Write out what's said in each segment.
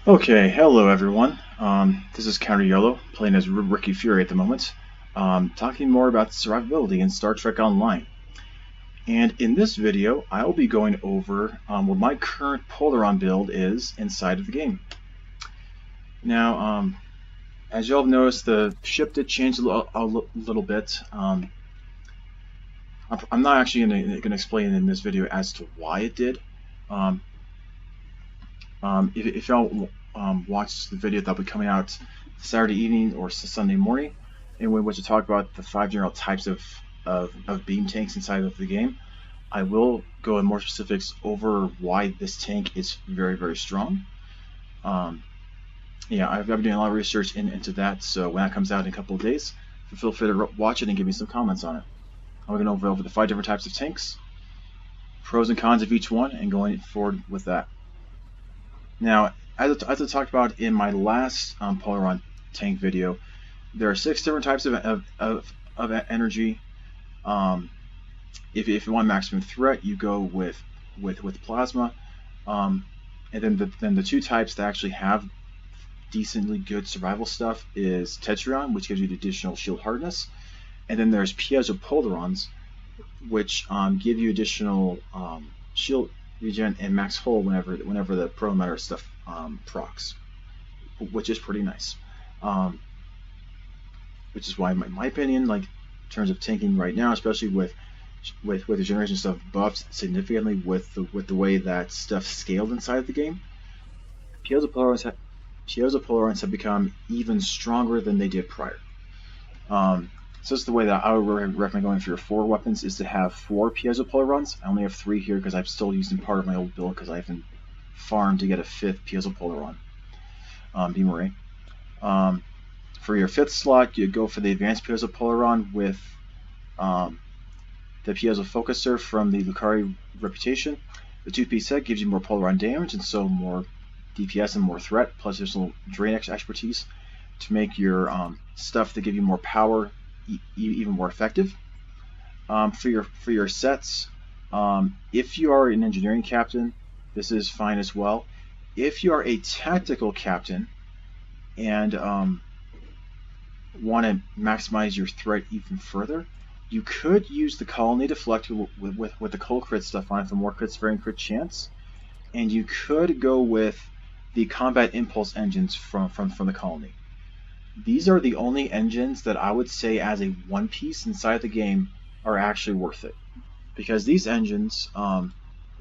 Okay, hello everyone. This is CounterYolo, playing as Ricky Fury at the moment, talking more about survivability in Star Trek Online. And in this video, I'll be going over what my current Polaron build is inside of the game. Now, as you all have noticed, the ship did change a little bit. I'm not actually going to explain in this video as to why it did. If y'all watch the video that'll be coming out Saturday evening or Sunday morning, in which I talk about the 5 general types of beam tanks inside of the game, I will go in more specifics over why this tank is very, very strong. Yeah, I've been doing a lot of research into that, so when that comes out in a couple of days, feel free to watch it and give me some comments on it. I'm going to go over the 5 different types of tanks, pros and cons of each one, and going forward with that. Now, as I talked about in my last Polaron tank video, there are 6 different types of energy. If you want maximum threat, you go with plasma, and then the 2 types that actually have decently good survival stuff is Tetrion, which gives you the additional shield hardness, and then there's Piezo-Polarons, which give you additional shield regen and max hull whenever the pro matter stuff procs, which is pretty nice. Which is why, in my opinion, like in terms of tanking right now, especially with the generation stuff buffed significantly with the way that stuff scaled inside the game, Piezo-Polarons have become even stronger than they did prior. So this is the way that I would recommend going for your 4 weapons, is to have 4 Piezo-Polarons. I only have 3 here because I've still used in part of my old build because I haven't farmed to get a 5th Piezo-Polaron beam array. For your 5th slot, you go for the advanced Piezo-Polaron with the Piezo Focuser from the Lucari Reputation. The 2-piece set gives you more Polaron damage and so more DPS and more threat, plus additional drain expertise to make your stuff to give you more power even more effective. For your sets, if you are an engineering captain, this is fine as well. If you are a tactical captain and want to maximize your threat even further, you could use the colony deflect with the cold crit stuff on it for more crit sparing crit chance, and you could go with the combat impulse engines from the colony. These are the only engines that I would say as a one piece inside the game are actually worth it, because these engines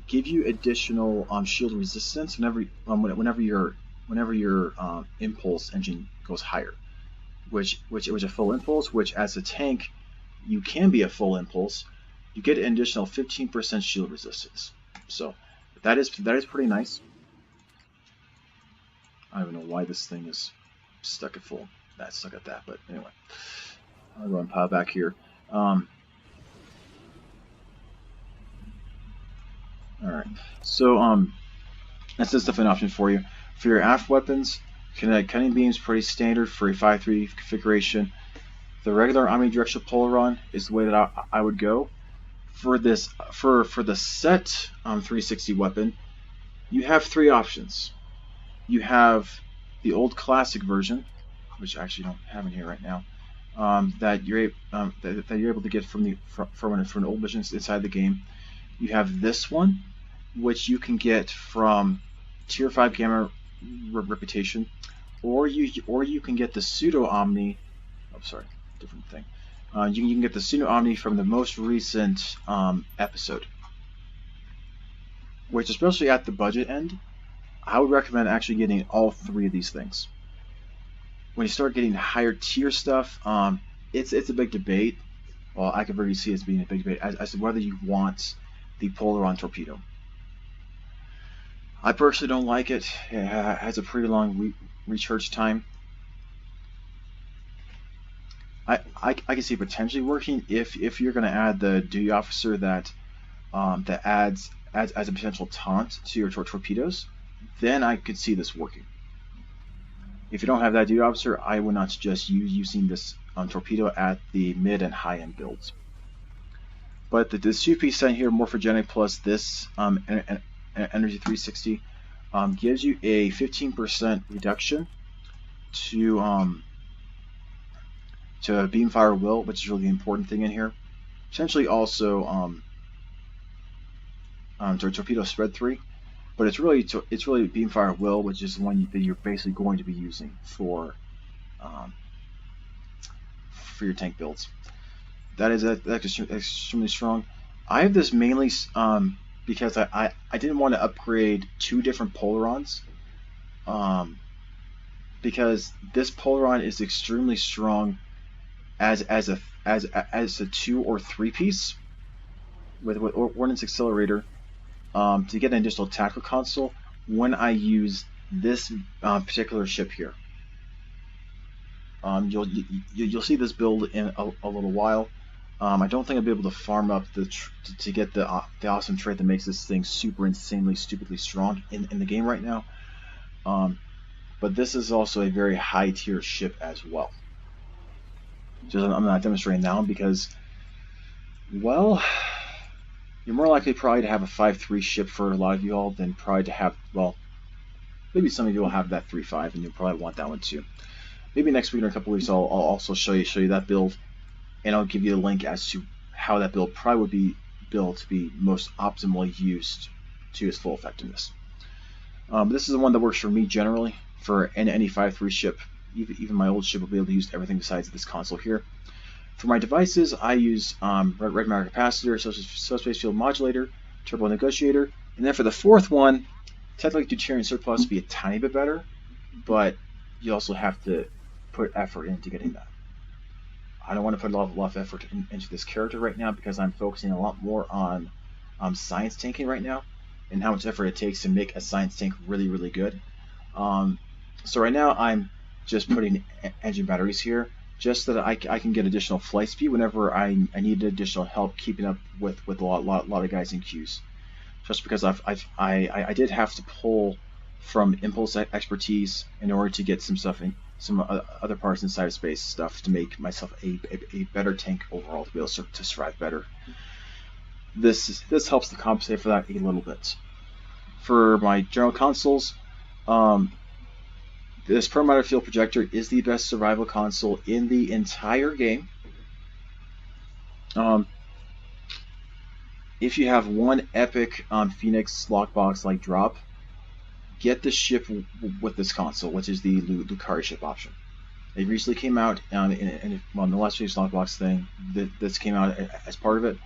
give you additional shield resistance whenever your impulse engine goes higher, which a full impulse, which as a tank you can be a full impulse, you get an additional 15% shield resistance. So that is pretty nice. I don't know why this thing is stuck at full. That's stuck at that, but anyway, I'll go and pop back here. Alright, so that's just an option for you. For your aft weapons, kinetic cutting beam is pretty standard for a 5-3 configuration. The regular omnidirectional Polaron is the way that I would go. For this, for the set 360 weapon, you have 3 options. You have the old classic version, which I actually don't have in here right now, that you're able to get from an old mission inside the game. You have this one, which you can get from Tier 5 Gamma Reputation, or you can get the Pseudo Omni. Oh, sorry, different thing. You can get the Pseudo Omni from the most recent episode, which, especially at the budget end, I would recommend actually getting all 3 of these things. When you start getting higher tier stuff, it's a big debate. Well, I can already see it as being a big debate as to whether you want the Polaron torpedo. I personally don't like it. It has a pretty long recharge time. I can see potentially working if you're going to add the duty officer that adds as a potential taunt to your torpedoes. Then I could see this working. If you don't have that duty officer, I would not suggest you using this torpedo at the mid and high end builds. But this 2-piece set here, Morphogenic plus this Energy 360, gives you a 15% reduction to beam fire will, which is really the important thing in here. Essentially also torpedo spread 3, but it's really beam fire will, which is the one that you're basically going to be using for your tank builds. That's extremely strong. I have this mainly because I didn't want to upgrade 2 different Polarons, because this Polaron is extremely strong as a 2 or 3 piece with Ordnance Accelerator to get an additional tactical console when I use this particular ship here. You'll see this build in a little while. I don't think I'll be able to farm up to get the awesome trait that makes this thing super insanely stupidly strong in the game right now. But this is also a very high tier ship as well. Just I'm not demonstrating now because, well, you're more likely probably to have a 5.3 ship for a lot of you all than probably to have, well, maybe some of you will have that 3.5 and you'll probably want that one too. Maybe next week or a couple weeks I'll also show you that build, and I'll give you a link as to how that build probably would be built to be most optimally used to its full effectiveness. This is the one that works for me generally for any 5.3 ship. Even my old ship will be able to use everything besides this console here. For my devices, I use red matter capacitor, subspace field modulator, turbo negotiator, and then for the 4th one, technically deuterium surplus would be a tiny bit better, but you also have to put effort into getting that. I don't want to put a lot of effort into this character right now because I'm focusing a lot more on science tanking right now and how much effort it takes to make a science tank really, really good. So right now I'm just putting engine batteries here just so that I can get additional flight speed whenever I need additional help keeping up with a lot of guys in queues. Just because I did have to pull from impulse expertise in order to get some stuff in some other parts inside of space stuff to make myself a better tank overall to be able to survive better. This helps to compensate for that a little bit. For my general consoles, this perimeter field projector is the best survival console in the entire game. If you have one epic Phoenix lockbox like drop, get the ship with this console, which is the Lucari ship option. It recently came out in the last Phoenix lockbox thing. This came out as part of it.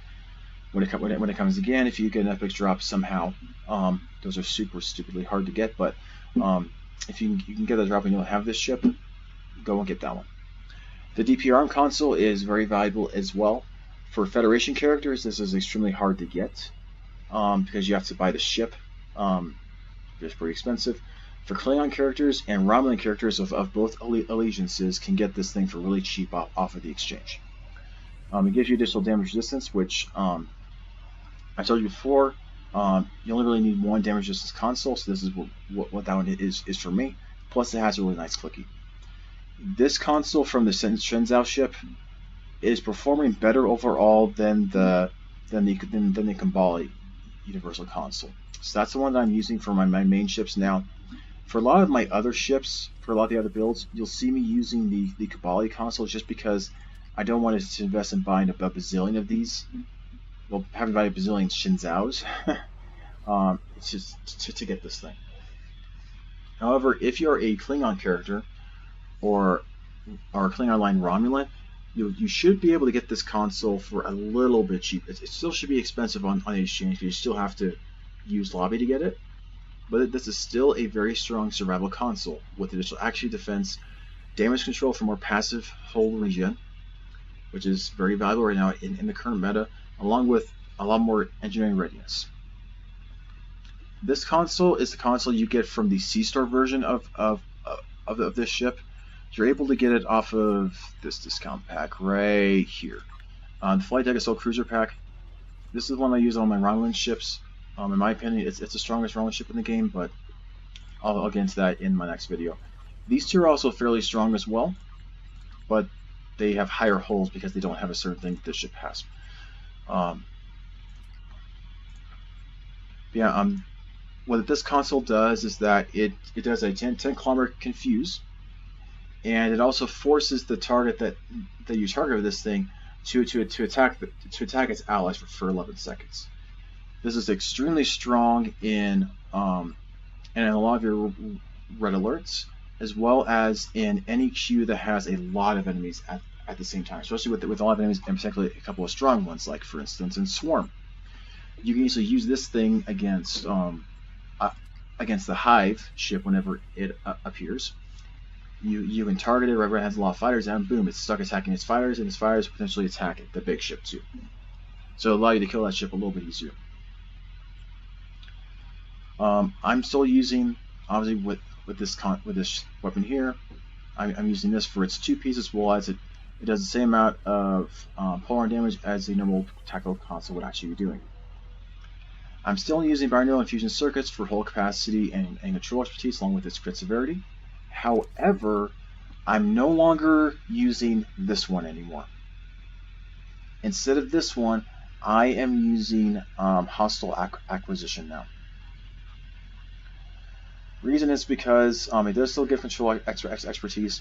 When it comes again, if you get an epic drop somehow, those are super stupidly hard to get, but if you can get that drop and you'll have this ship, go and get that one. The DPRM console is very valuable as well. For Federation characters, this is extremely hard to get because you have to buy the ship. It's pretty expensive. For Klingon characters and Romulan characters of both allegiances can get this thing for really cheap off of the exchange. It gives you additional damage resistance, which I told you before. You only really need one damage resistance console, so this is what that one is for me. Plus, it has a really nice clicky. This console from the Shenzhou ship is performing better overall than the Kambali Universal console. So that's the one that I'm using for my main ships now. For a lot of my other ships, for a lot of the other builds, you'll see me using the Kambali console just because I don't want to invest in buying a bazillion of these. Well, having bought a bazillion Shenzhous. It's just to get this thing. However, if you're a Klingon character or a Klingon line Romulan, you should be able to get this console for a little bit cheap. It still should be expensive on the exchange because you still have to use lobby to get it. But this is still a very strong survival console with additional accuracy defense, damage control for more passive hull regen, which is very valuable right now in the current meta, along with a lot more engineering readiness. This console is the console you get from the C-Store version of this ship. You're able to get it off of this discount pack right here. The Flight Deck Assault Cruiser pack. This is one I use on my Romulan ships. In my opinion, it's the strongest Romulan ship in the game, but I'll get into that in my next video. These two are also fairly strong as well, but they have higher hulls because they don't have a certain thing that this ship has. what this console does is that it does a 10 kilometer confuse, and it also forces the target that you target with this thing to attack its allies for 11 seconds. This is extremely strong in a lot of your red alerts, as well as in any queue that has a lot of enemies at the same time, especially with a lot of enemies, and particularly a couple of strong ones, like for instance in Swarm. You can easily use this thing against the Hive ship whenever it appears. You can target it right where it has a lot of fighters, and boom, it's stuck attacking its fighters, and its fighters potentially attack the big ship too. So it'll allow you to kill that ship a little bit easier. I'm still using, obviously, with this weapon here. I'm using this for its 2 pieces, as well as it does the same amount of Polaron damage as the normal tactical console would actually be doing. I'm still using binaural infusion circuits for hull capacity and control expertise, along with its crit severity. However, I'm no longer using this one anymore. Instead of this one, I am using hostile acquisition now. Reason is because it does still give control expertise.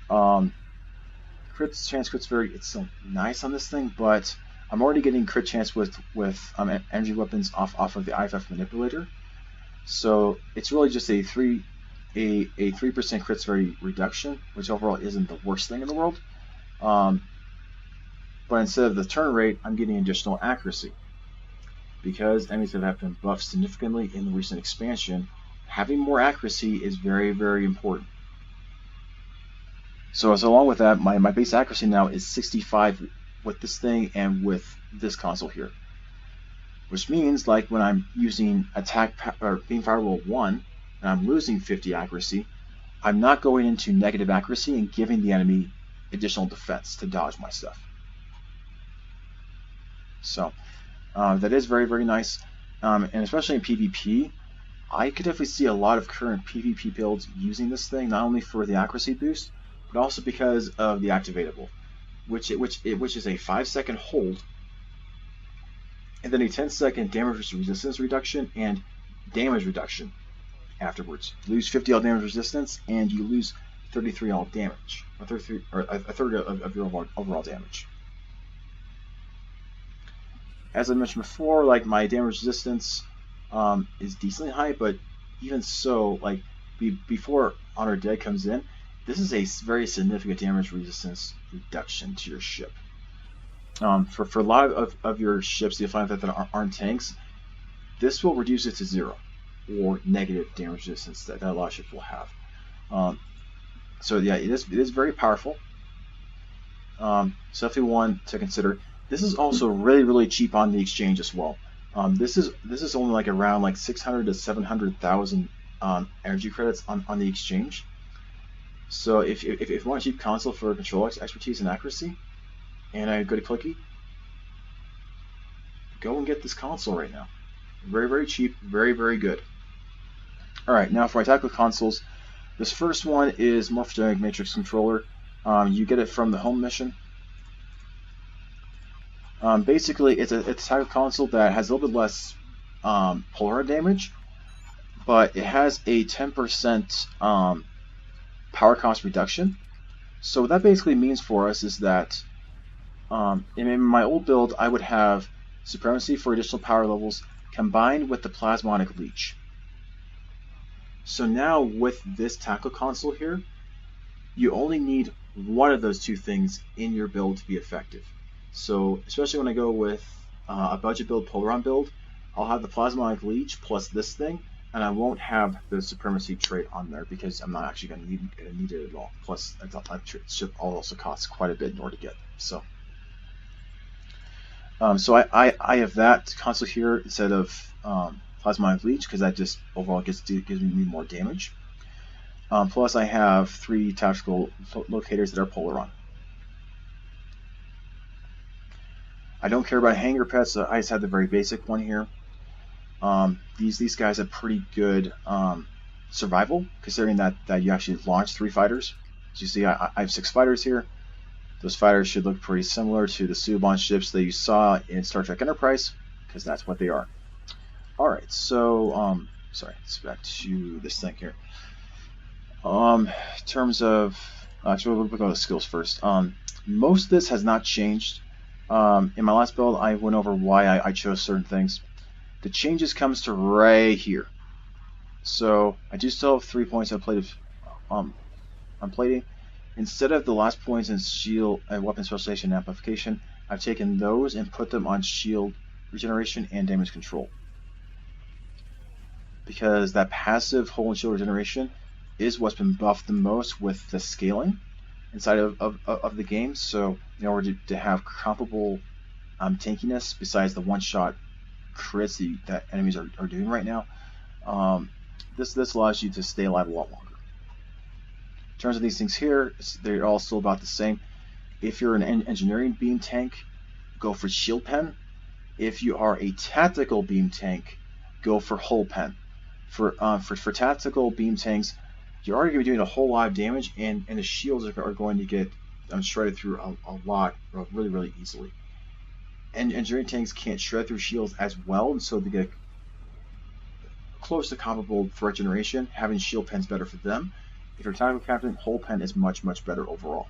Crit severity, it's still nice on this thing, but I'm already getting crit chance with energy weapons off of the IFF manipulator. So it's really just a 3% crit severity reduction, which overall isn't the worst thing in the world. But instead of the turn rate, I'm getting additional accuracy. Because enemies have been buffed significantly in the recent expansion, having more accuracy is very, very important. So along with that, my base accuracy now is 65 with this thing and with this console here. Which means, like, when I'm using attack or beam firewall 1 and I'm losing 50 accuracy, I'm not going into negative accuracy and giving the enemy additional defense to dodge my stuff. So that is very, very nice, and especially in PvP, I could definitely see a lot of current PvP builds using this thing, not only for the accuracy boost, but also because of the activatable, which is a 5-second hold, and then a 10-second damage resistance reduction and damage reduction afterwards. You lose 50 all damage resistance, and you lose 33 all damage, or a third of your overall damage. As I mentioned before, like, my damage resistance is decently high, but even so, like, before Honor Dead comes in, this is a very significant damage resistance reduction to your ship. For a lot of your ships, you'll find that aren't tanks, this will reduce it to 0, or negative damage resistance that a lot of ships will have. So yeah, it is very powerful. So definitely one to consider. This is also really, really cheap on the exchange as well. This is only like around like 600 to 700,000 energy credits on the exchange. So if you want a cheap console for control expertise and accuracy, and a good clicky, go and get this console right now. Very, very cheap, very, very good. Alright, now for my tactical consoles, this first one is Morphogenic Matrix Controller. You get it from the home mission. Basically, it's a tactical console that has a little bit less Polaron damage, but it has a 10% power cost reduction. So what that basically means for us is that in my old build, I would have Supremacy for additional power levels combined with the Plasmonic Leech. So now with this tactical console here, you only need one of those two things in your build to be effective. So especially when I go with a budget build, Polaron build, I'll have the Plasmonic Leech plus this thing, and I won't have the Supremacy trait on there because I'm not actually going to need it at all. Plus, that ship also costs quite a bit in order to get. So I have that console here instead of Plasmonic Leech because that just overall gives me more damage. Plus, I have 3 tactical locators that are Polaron. I don't care about hanger pets, so I just have the very basic one here. These guys have pretty good survival, considering that you actually launch 3 fighters. As you see, I have 6 fighters here. Those fighters should look pretty similar to the Suibon ships that you saw in Star Trek Enterprise, because that's what they are. Alright, so sorry, let's back to this thing here. In terms of, actually, we'll go to skills first. Most of this has not changed. In my last build, I went over why I chose certain things. The changes comes to right here. So I do still have 3 points of plated, on plating. Instead of the last points in shield and weapon specialization and amplification, I've taken those and put them on shield regeneration and damage control. Because that passive hull and shield regeneration is what's been buffed the most with the scaling inside of the game. So in order to have comparable tankiness besides the one-shot crits that enemies are doing right now, this allows you to stay alive a lot longer. In terms of these things here, they're all still about the same. If you're an engineering beam tank, go for shield pen. If you are a tactical beam tank, go for hull pen. For tactical beam tanks, you're already going to be doing a whole lot of damage, and the shields are going to get shredded through a lot really easily. And engineering tanks can't shred through shields as well, and so they get close to comparable threat generation. Having shield pen's better for them. If you're a tactical captain, hull pen is much better overall.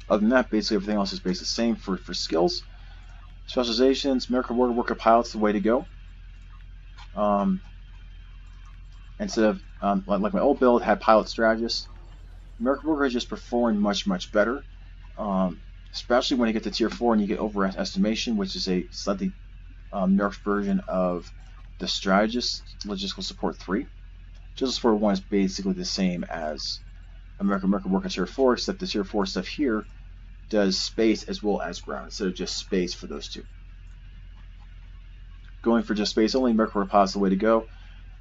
Other than that, basically everything else is basically the same for skills. Specializations, Miracle Worker Pilot's the way to go. Instead of like my old build had Pilot Strategist, Miracle Worker just performed much better. Especially when you get to tier 4 and you get overestimation, which is a slightly nerfed version of the Strategist Logistical Support 3. Logistical Support 1 is basically the same as Miracle Worker tier 4, except the tier 4 stuff here does space as well as ground, instead of just space for those two. Going for just space only, Miracle Worker Pilot is the way to go.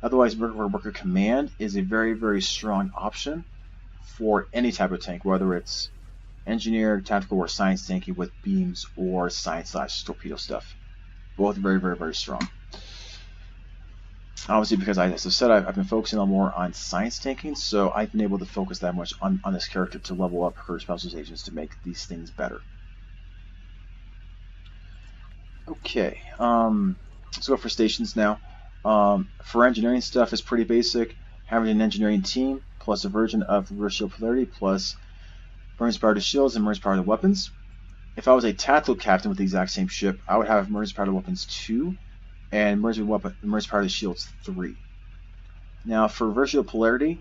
Otherwise, Miracle Worker Command is a very strong option for any type of tank, whether it's engineer, tactical, or science tanking with beams or science/torpedo stuff. Both very strong. Obviously, because as I said, I've been focusing more on science tanking, so I've been able to focus that much on this character to level up her specializations to make these things better. Okay, let's go for stations now. For engineering stuff, it's pretty basic. Having an engineering team plus a version of reverse shield polarity plus Marines power to shields and Marines power to weapons. If I was a tactical captain with the exact same ship, I would have Marines power to weapons 2 and Marines power to shields 3. Now for reverse shield polarity,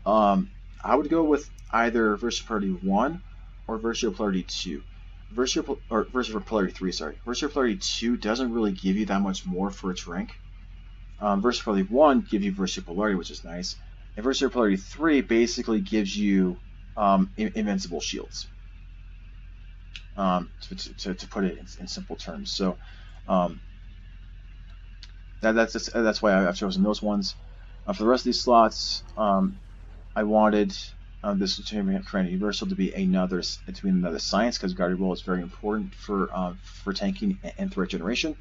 I would go with either reverse shield polarity 1 or reverse shield polarity 2. Reverse shield polarity 3, sorry. Reverse shield polarity 2 doesn't really give you that much more for its rank. Reverse shield polarity 1 gives you reverse shield polarity, which is nice. And reverse shield polarity 3 basically gives you invincible shields. To put it in simple terms. So that's why I've chosen those ones. For the rest of these slots, I wanted this Command Universal to be another science, because CounterYolo is very important for tanking and threat generation.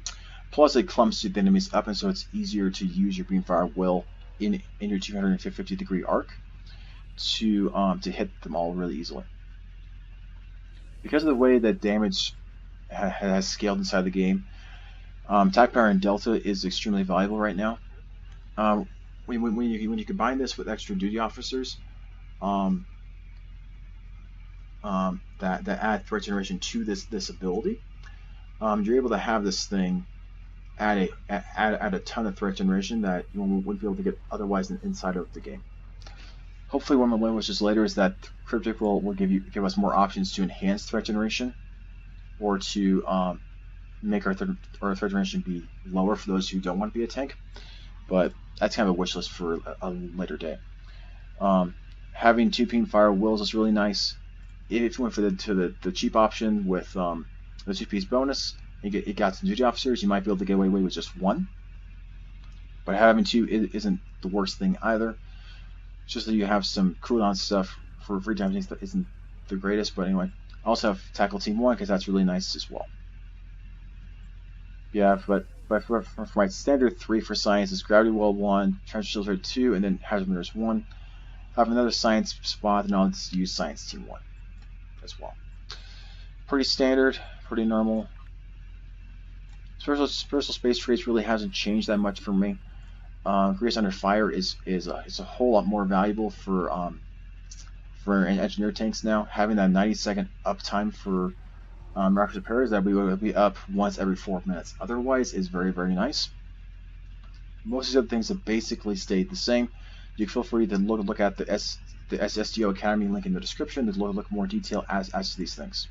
Plus, it clumps the enemies up, and so it's easier to use your Beamfire Will in your 250-degree arc to hit them all really easily. Because of the way that damage has scaled inside the game, Attack Power and Delta is extremely valuable right now. When you combine this with extra duty officers that add threat generation to this ability, you're able to have this thing add a ton of threat generation that you wouldn't be able to get otherwise inside of the game. Hopefully, one of my wishes later is that Cryptic will give us more options to enhance threat generation, or to make our threat generation be lower for those who don't want to be a tank. But that's kind of a wish list for a later day. Having 2 Beamfire Wills is really nice. If you went for the cheap option with the 2-piece bonus, you got some duty officers, you might be able to get away with just 1. But having 2 isn't the worst thing either. It's just that you have some cooldown stuff for free time that isn't the greatest, but anyway. I also have Tackle Team 1 because that's really nice as well. Yeah, but for my standard 3 for science is Gravity Well 1, Transfer Shield Rate 2, and then Hazard Mirrors 1. I have another science spot, and I'll just use Science Team 1 as well. Pretty standard, pretty normal. Special space traits really hasn't changed that much for me. Grease Under Fire is a whole lot more valuable for engineer tanks now. Having that 90-second uptime for rocket repairs, that would be up once every 4 minutes. Otherwise, is very, very nice. Most of the other things have basically stayed the same. You can feel free to look at the STO Academy link in the description to look more detail as to these things.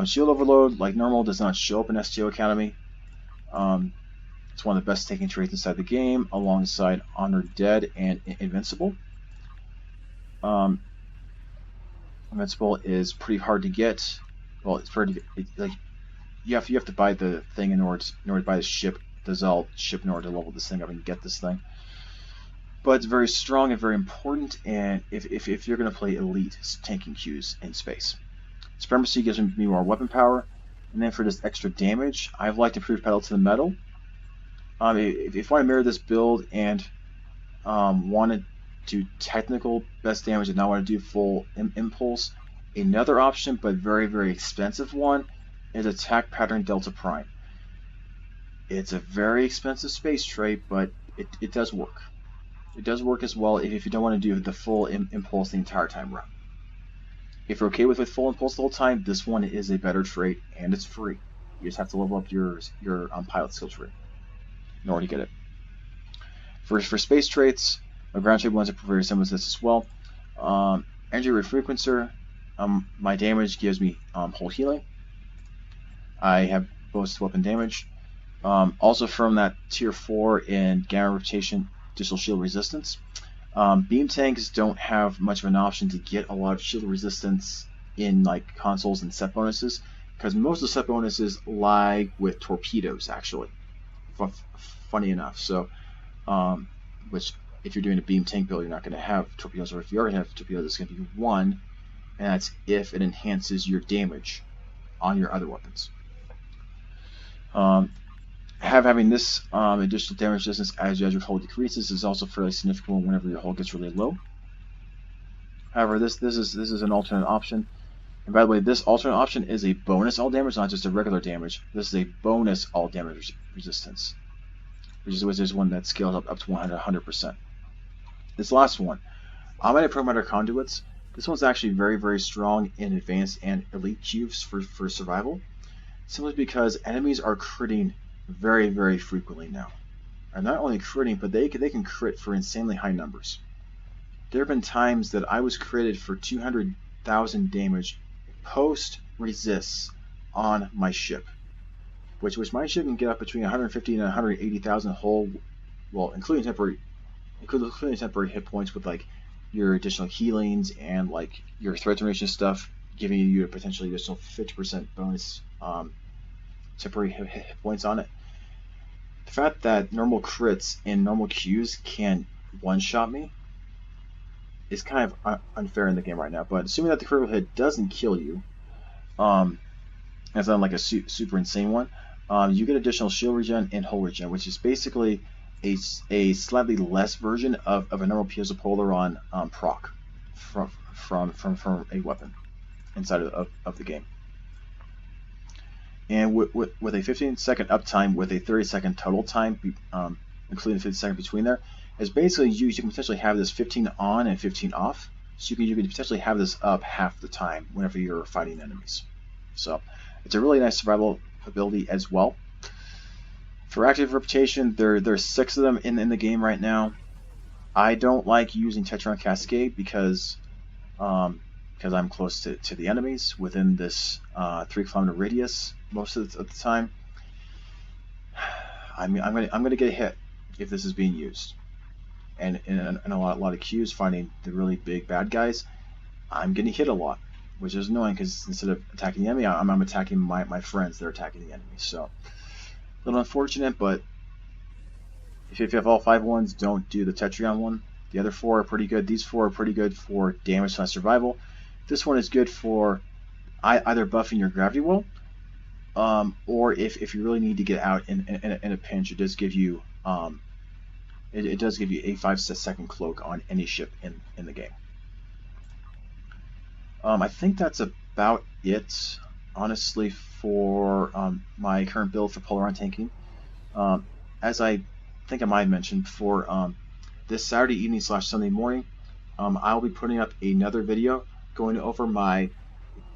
Shield Overload, like normal, does not show up in STO Academy. It's one of the best taking traits inside the game, alongside Honored Dead and Invincible. Invincible is pretty hard to get. Well, it's pretty like you have to buy the thing in order to buy the ship, the Zal ship, in order to level this thing up and get this thing. But it's very strong and very important, and if you're going to play elite tanking queues in space. Supremacy gives me more weapon power, and then for this extra damage, I've liked improved pedal to the metal. If you want to mirror this build and want to do technical best damage and not want to do full impulse, another option, but very, very expensive one, is Attack Pattern Delta Prime. It's a very expensive space trait, but it does work. It does work as well if you don't want to do the full impulse the entire time run. If you're okay with full impulse the whole time, this one is a better trait, and it's free. You just have to level up your pilot skill tree in order to get it. For space traits, ground trait ones are very similar to this as well. Energy Refrequencer, my damage gives me whole healing. I have bonus weapon damage. Also from that tier 4 in Gamma Reputation, additional shield resistance. Beam tanks don't have much of an option to get a lot of shield resistance in like consoles and set bonuses, because most of the set bonuses lie with torpedoes, actually. Funny enough. So, which if you're doing a beam tank build, you're not going to have torpedoes, or if you already have torpedoes, it's going to be 1, and that's if it enhances your damage on your other weapons. Having this additional damage resistance as your hull decreases is also fairly significant whenever your hull gets really low. However, this is an alternate option. And by the way, this alternate option is a bonus all damage, not just a regular damage. This is a bonus all damage resistance, which is one that scales up to 100%. This last one, Automatic Perimeter Conduits. This one's actually very, very strong in advanced and elite queues for survival, simply because enemies are critting very, very frequently now. And not only critting, but they can crit for insanely high numbers. There have been times that I was critted for 200,000 damage post resists on my ship, which my ship can get up between 150 and 180,000 whole, well, including temporary hit points with like your additional healings and like your threat termination stuff, giving you a potentially additional 50% bonus temporary hit points on it. The fact that normal crits in normal queues can one-shot me is kind of unfair in the game right now. But assuming that the critical hit doesn't kill you, it's not like a super insane one, you get additional shield regen and hull regen, which is basically a slightly less version of a normal piezo Polaron proc from a weapon inside of the game. And with a 15-second uptime with a 30-second total time, including 50-second between there, is basically you can potentially have this 15 on and 15 off. So you can potentially have this up half the time whenever you're fighting enemies. So it's a really nice survival ability as well. For active reputation, there's 6 of them in the game right now. I don't like using Tetron Cascade because I'm close to the enemies within this 3-kilometer radius most of the time. I'm gonna get hit if this is being used, and in a lot of queues fighting the really big bad guys, I'm getting hit a lot, which is annoying because instead of attacking the enemy, I'm attacking my friends that are attacking the enemy. So a little unfortunate, but if you have all 5 ones, don't do the Tetrion one. The other 4 are pretty good. These 4 are pretty good for damage / survival. This one is good for either buffing your gravity well, or if you really need to get out in a pinch, it does give you a 5-second cloak on any ship in the game. I think that's about it, honestly, for my current build for Polaron tanking. As I think I might have mentioned before, this Saturday evening / Sunday morning, I'll be putting up another video going over my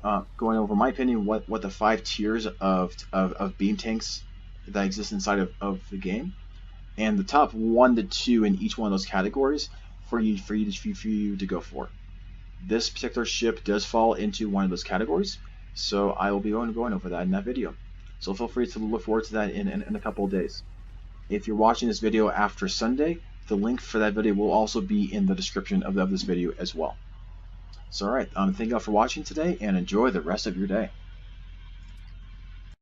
opinion what the 5 tiers of beam tanks that exist inside of the game, and the top 1 to 2 in each one of those categories for you to go for. This particular ship does fall into one of those categories, so I will be going over that in that video. So feel free to look forward to that in a couple of days. If you're watching this video after Sunday, the link for that video will also be in the description of this video as well. So alright, thank you all for watching today, and enjoy the rest of your day.